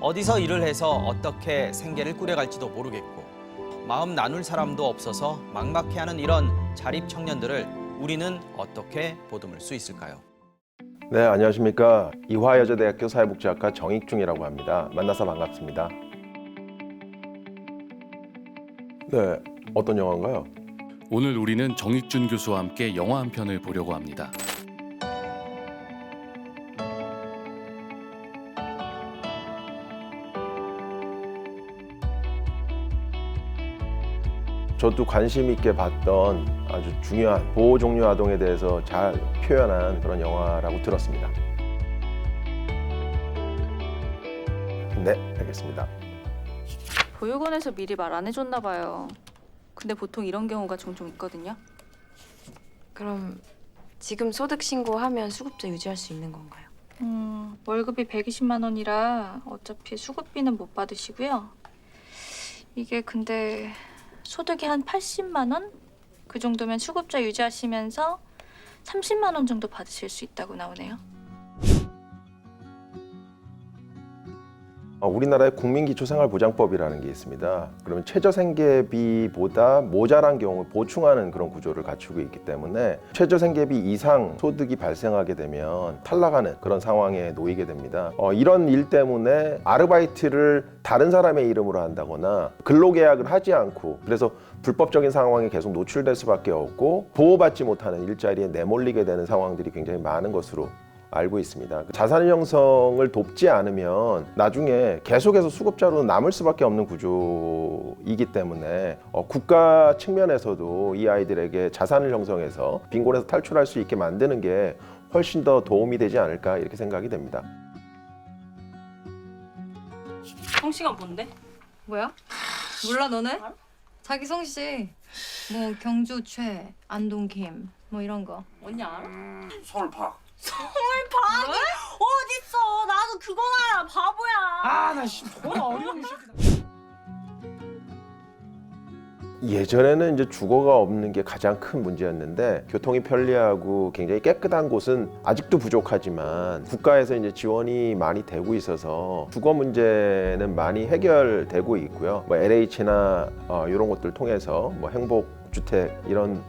어디서 일을 해서 어떻게 생계를 꾸려갈지도 모르겠고 마음 나눌 사람도 없어서 막막해하는 이런 자립 청년들을 우리는 어떻게 보듬을 수 있을까요? 네, 안녕하십니까. 이화여자대학교 사회복지학과 정익중이라고 합니다. 만나서 반갑습니다. 네, 어떤 영화인가요? 오늘 우리는 정익준 교수와 함께 영화 한 편을 보려고 합니다. 저도 관심 있게 봤던 아주 중요한 보호 종류 아동에 대해서 잘 표현한 그런 영화라고 들었습니다. 네, 알겠습니다. 보육원에서 미리 말 안 해줬나 봐요. 근데 보통 이런 경우가 종종 있거든요. 그럼 지금 소득 신고하면 수급자 유지할 수 있는 건가요? 월급이 120만 원이라 어차피 수급비는 못 받으시고요. 이게 근데 소득이 한 80만 원? 그 정도면 수급자 유지하시면서 30만 원 정도 받으실 수 있다고 나오네요. 우리나라의 국민기초생활보장법이라는 게 있습니다. 그러면 최저생계비보다 모자란 경우 보충하는 그런 구조를 갖추고 있기 때문에 최저생계비 이상 소득이 발생하게 되면 탈락하는 그런 상황에 놓이게 됩니다. 이런 일 때문에 아르바이트를 다른 사람의 이름으로 한다거나 근로계약을 하지 않고 그래서 불법적인 상황에 계속 노출될 수밖에 없고 보호받지 못하는 일자리에 내몰리게 되는 상황들이 굉장히 많은 것으로 알고 있습니다. 자산 형성을 돕지 않으면 나중에 계속해서 수급자로 남을 수밖에 없는 구조이기 때문에 국가 측면에서도 이 아이들에게 자산을 형성해서 빈곤에서 탈출할 수 있게 만드는 게 훨씬 더 도움이 되지 않을까 이렇게 생각이 됩니다. 성씨가 뭔데? 뭐야? 몰라 너네? 자기 성씨 뭐 경주 최, 안동 김 뭐 이런 거 언니 알아? 서울파. 서울파기 어딨어? 나도 그건 알아, 바보야. 아, 나 씨, 뭐가 어려운 새끼다. 예전에는 이제 주거가 없는 게 가장 큰 문제였는데 교통이 편리하고 굉장히 깨끗한 곳은 아직도 부족하지만 국가에서 이제 지원이 많이 되고 있어서 주거 문제는 많이 해결되고 있고요. 뭐 LH나 이런 것들 통해서 뭐 행복주택 이런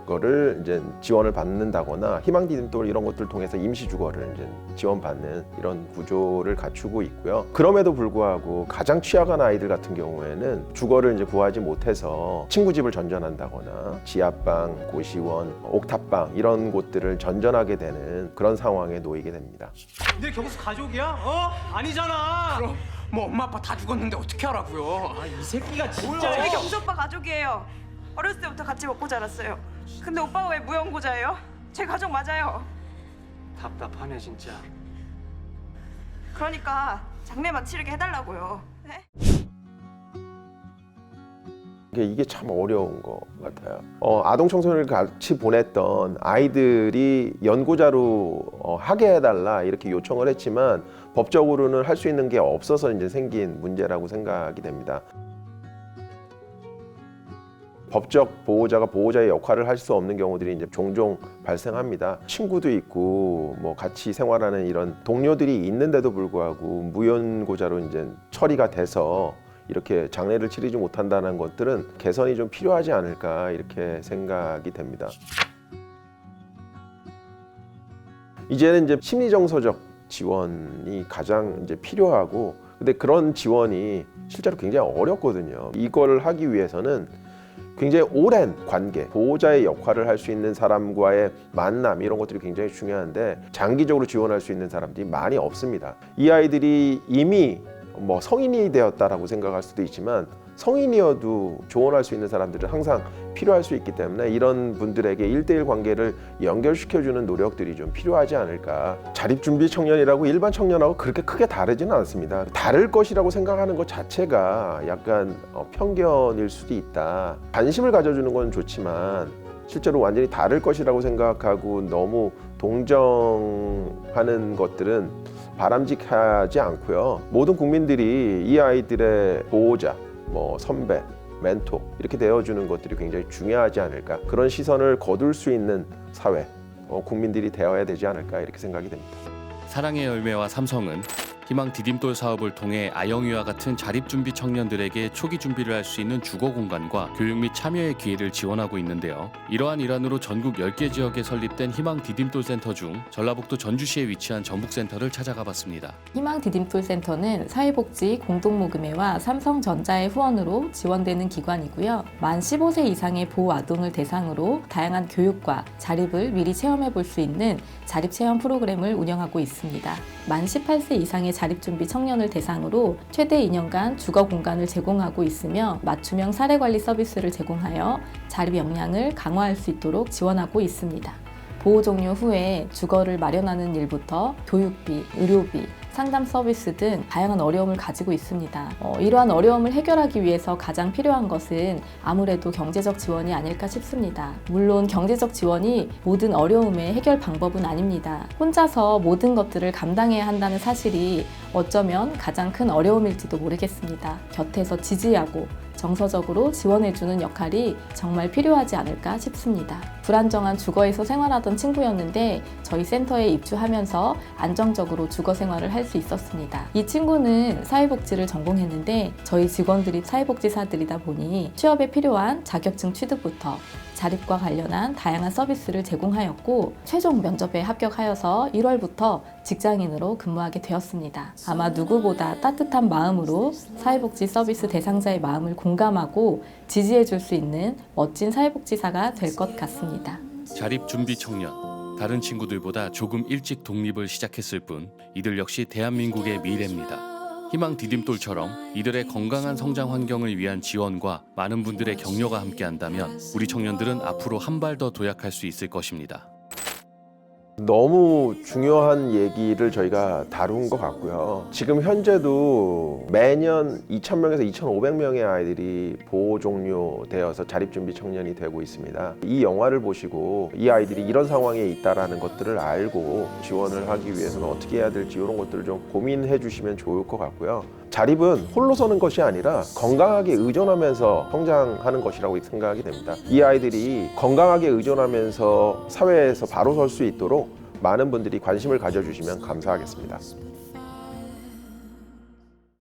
거를 이제 지원을 받는다거나 희망디딤돌 이런 것들 통해서 임시 주거를 이제 지원받는 이런 구조를 갖추고 있고요. 그럼에도 불구하고 가장 취약한 아이들 같은 경우에는 주거를 이제 구하지 못해서 친구 집을 전전한다거나 지하방, 고시원, 옥탑방 이런 곳들을 전전하게 되는 그런 상황에 놓이게 됩니다. 내 경수 가족이야? 아니잖아. 그럼 뭐 엄마 아빠 다 죽었는데 어떻게 하라고요? 이 새끼가 진짜. 저희 경수 오빠 가족이에요. 어렸을 때부터 같이 먹고 자랐어요. 근데 오빠가 왜 무연고자예요? 제 가족 맞아요. 답답하네 진짜. 그러니까 장례만 치르게 해달라고요. 네? 이게 참 어려운 것 같아요. 아동 청소년을 같이 보냈던 아이들이 연고자로 하게 해달라 이렇게 요청을 했지만 법적으로는 할 수 있는 게 없어서 이제 생긴 문제라고 생각이 됩니다. 법적 보호자가 보호자의 역할을 할 수 없는 경우들이 이제 종종 발생합니다. 친구도 있고 뭐 같이 생활하는 이런 동료들이 있는데도 불구하고 무연고자로 이제 처리가 돼서 이렇게 장례를 치르지 못한다는 것들은 개선이 좀 필요하지 않을까 이렇게 생각이 됩니다. 이제는 이제 심리정서적 지원이 가장 이제 필요하고 근데 그런 지원이 실제로 굉장히 어렵거든요. 이걸 하기 위해서는 굉장히 오랜 관계, 보호자의 역할을 할 수 있는 사람과의 만남 이런 것들이 굉장히 중요한데 장기적으로 지원할 수 있는 사람들이 많이 없습니다. 이 아이들이 이미 뭐 성인이 되었다라고 생각할 수도 있지만 성인이어도 조언할 수 있는 사람들은 항상 필요할 수 있기 때문에 이런 분들에게 1대1 관계를 연결시켜주는 노력들이 좀 필요하지 않을까. 자립준비 청년이라고 일반 청년하고 그렇게 크게 다르지는 않습니다. 다를 것이라고 생각하는 것 자체가 약간 편견일 수도 있다. 관심을 가져주는 건 좋지만 실제로 완전히 다를 것이라고 생각하고 너무 동정하는 것들은 바람직하지 않고요. 모든 국민들이 이 아이들의 보호자, 뭐 선배, 멘토 이렇게 되어주는 것들이 굉장히 중요하지 않을까. 그런 시선을 거둘 수 있는 사회, 국민들이 되어야 되지 않을까 이렇게 생각이 됩니다. 사랑의 열매와 삼성은 희망 디딤돌 사업을 통해 아영이와 같은 자립준비 청년들에게 초기 준비를 할 수 있는 주거 공간과 교육 및 참여의 기회를 지원하고 있는데요. 이러한 일환으로 전국 10개 지역에 설립된 희망 디딤돌 센터 중 전라북도 전주시에 위치한 전북센터를 찾아가 봤습니다. 희망 디딤돌 센터는 사회복지 공동모금회와 삼성전자의 후원으로 지원되는 기관이고요. 만 15세 이상의 보호아동을 대상으로 다양한 교육과 자립을 미리 체험해 볼 수 있는 자립체험 프로그램을 운영하고 있습니다. 만 18세 이상의 자립준비 청년을 대상으로 최대 2년간 주거 공간을 제공하고 있으며 맞춤형 사례관리 서비스를 제공하여 자립 역량을 강화할 수 있도록 지원하고 있습니다. 보호 종료 후에 주거를 마련하는 일부터 교육비, 의료비, 상담 서비스 등 다양한 어려움을 가지고 있습니다. 이러한 어려움을 해결하기 위해서 가장 필요한 것은 아무래도 경제적 지원이 아닐까 싶습니다. 물론 경제적 지원이 모든 어려움의 해결 방법은 아닙니다. 혼자서 모든 것들을 감당해야 한다는 사실이 어쩌면 가장 큰 어려움일지도 모르겠습니다. 곁에서 지지하고 정서적으로 지원해주는 역할이 정말 필요하지 않을까 싶습니다. 불안정한 주거에서 생활하던 친구였는데 저희 센터에 입주하면서 안정적으로 주거 생활을 할 수 있었습니다. 이 친구는 사회복지를 전공했는데 저희 직원들이 사회복지사들이다 보니 취업에 필요한 자격증 취득부터 자립과 관련한 다양한 서비스를 제공하였고 최종 면접에 합격하여서 1월부터 직장인으로 근무하게 되었습니다. 아마 누구보다 따뜻한 마음으로 사회복지 서비스 대상자의 마음을 공감하고 지지해 줄 수 있는 멋진 사회복지사가 될 것 같습니다. 자립준비 청년, 다른 친구들보다 조금 일찍 독립을 시작했을 뿐 이들 역시 대한민국의 미래입니다. 희망 디딤돌처럼 이들의 건강한 성장 환경을 위한 지원과 많은 분들의 격려가 함께한다면 우리 청년들은 앞으로 한 발 더 도약할 수 있을 것입니다. 너무 중요한 얘기를 저희가 다룬 것 같고요. 지금 현재도 매년 2,000명에서 2,500명의 아이들이 보호 종료되어서 자립준비 청년이 되고 있습니다. 이 영화를 보시고 이 아이들이 이런 상황에 있다는 것들을 알고 지원을 하기 위해서는 어떻게 해야 될지 이런 것들을 좀 고민해 주시면 좋을 것 같고요. 자립은 홀로 서는 것이 아니라 건강하게 의존하면서 성장하는 것이라고 생각하게 됩니다. 이 아이들이 건강하게 의존하면서 사회에서 바로 설 수 있도록 많은 분들이 관심을 가져주시면 감사하겠습니다.